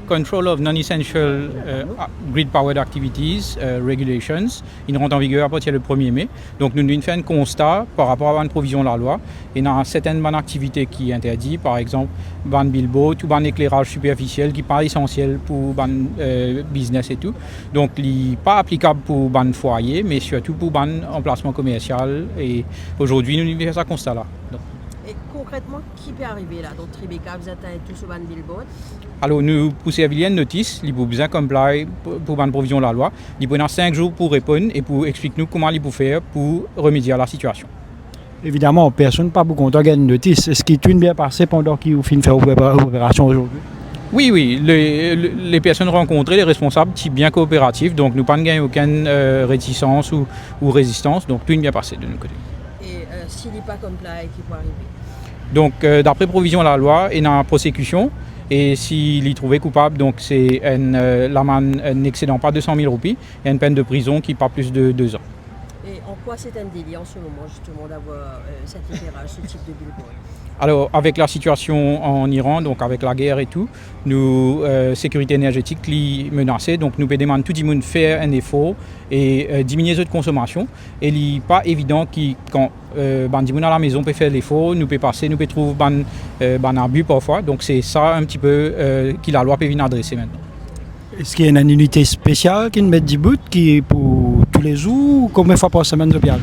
Control of Non-Essential Grid-Powered Activities Regulations. Il rentre en vigueur à partir du 1er mai. Donc nous devons faire un constat par rapport à une provision de la loi. Et dans certaines bonnes activités qui interdites, par exemple, ban billboard ou ban éclairage superficiel qui n'est pas essentiel pour ban business et tout. Donc il n'est pas applicable pour ban foyer, mais surtout pour ban emplacement commercial. Et aujourd'hui, nous devons faire ce constat-là. Et concrètement, qui peut arriver là? Donc Tribeca, vous êtes tout sur ban billboard. Alors nous poussons à une notice, il faut bien comply pour une provision de la loi. Il faut 5 jours pour répondre et pour expliquer nous comment il faut faire pour remédier à la situation. Évidemment, personne pas beaucoup content une notice. Est-ce qu'il est bien passé pendant qu'il finit de faire l'opération aujourd'hui? Oui, les personnes rencontrées, les responsables, sont bien coopératifs, donc nous n'avons pas aucune réticence ou résistance, donc tout est bien passé de notre côté. Et s'il n'est pas comply, qui peut arriver? Donc d'après provision de la loi, il y a une prosécution, et s'il est trouvé coupable, donc c'est l'amende n'excédant pas 200 000 roupies, et une peine de prison qui n'est pas plus de 2 ans. Et en quoi c'est un délit en ce moment justement d'avoir cet éclairage, ce type de billboard? Alors, avec la situation en Iran, donc avec la guerre et tout, nous, sécurité énergétique est menacée, donc nous demandons tout le monde de faire un effort et diminuer notre consommation. Et il n'est pas évident que quand à la maison peut faire l'effort, nous peut passer, nous peut trouver un abus parfois. Donc c'est ça un petit peu que la loi peut venir adresser maintenant. Est-ce qu'il y a une unité spéciale qui met 10 bouts qui est pour tous les jours ou combien de fois par semaine de bien?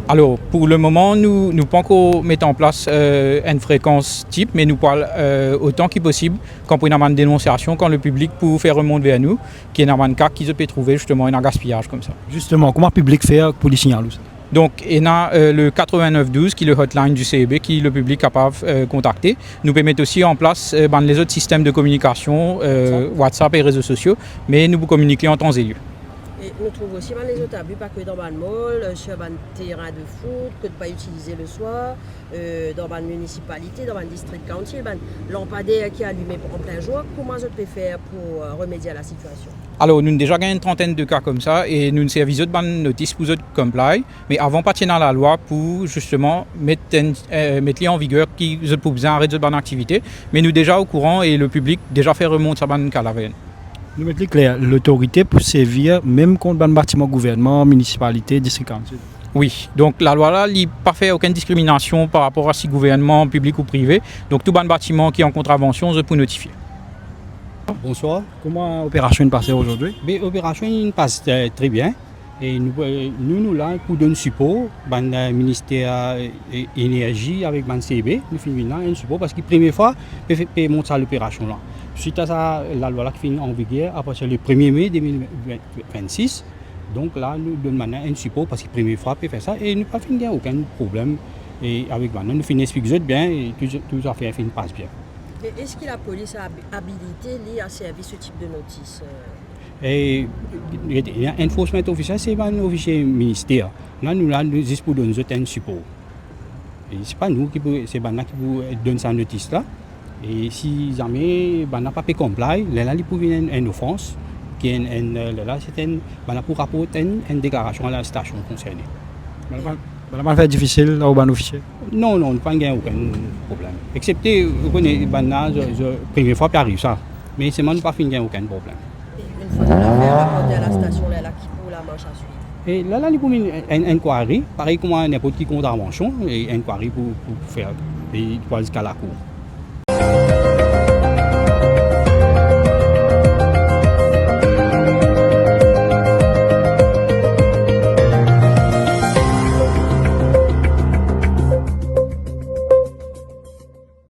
Alors, pour le moment, nous ne pouvons pas encore mettre en place une fréquence type, mais nous parlons autant que possible quand on a une dénonciation, quand le public peut faire remonter vers nous, qu'il y a un cas qui peut trouver justement un gaspillage comme ça. Justement, comment le public fait pour les signaler? Donc, il y a le 8912 qui est le hotline du CEB qui le public est capable de contacter. Nous pouvons mettre aussi en place les autres systèmes de communication, WhatsApp et réseaux sociaux, mais nous pouvons communiquer en temps et lieu. Et nous trouvons aussi les autres abus, pas que dans le mall, sur un terrain de foot, que de ne pas utiliser le soir, dans la municipalité, dans le district council, lampadaire qui est allumé en plein jour. Comment vous pouvez faire pour remédier à la situation? Alors, nous avons déjà gagné une trentaine de cas comme ça et nous avons servi de notice pour eux comply, mais avant pas tenir la loi pour justement mettre en vigueur qui pour bien arrêter de bonne activité. Mais nous déjà au courant et le public déjà fait remonter ça bonne cas la veille. Nous mettons clair, l'autorité peut servir même contre un bâtiment gouvernement, municipalité, district council. Oui, donc la loi là, il n'a pas fait aucune discrimination par rapport à si gouvernement, public ou privé. Donc tout bon bâtiment qui est en contravention, je peux notifier. Bonsoir. Comment l'opération passe aujourd'hui? L'opération passe très bien. Et nous là, pour donner support, le ministère de l'énergie avec le CEB, nous finissons là un support parce que la première fois, nous faisons monter l'opération là. Suite à ça, la loi là qui finit en vigueur à partir du 1er mai 2026. Donc là, nous donnons maintenant un support parce que la première fois, nous faisons ça et nous n'avons pas fini aucun problème. Et avec maintenant, nous finissons bien et tout affaire passe bien. Et est-ce que la police a habilité à servir ce type de notice? Et l'enforcement officiel, c'est un officier ministère. Là, nous juste pour donner un support. Et c'est pas nous c'est Bana qui donne sa notice là. Et si jamais Bana pas comply, là, il peut venir une offense, qui est là, c'est Bana pour rapporter une déclaration à la station concernée. C'est pas difficile là au ban officier? Non, pas aucun problème. Excepté, vous connaissez, Bana, la première fois qu'il arrive ça. Mais c'est pas fini aucun problème. Une fois que l'affaire rapportée à la station, là, qui pour la marche à suivre? Et là, il faut une inquiry, pareil comme n'importe quelle contravention, et inquiry pour faire, et pour jusqu'à la cour.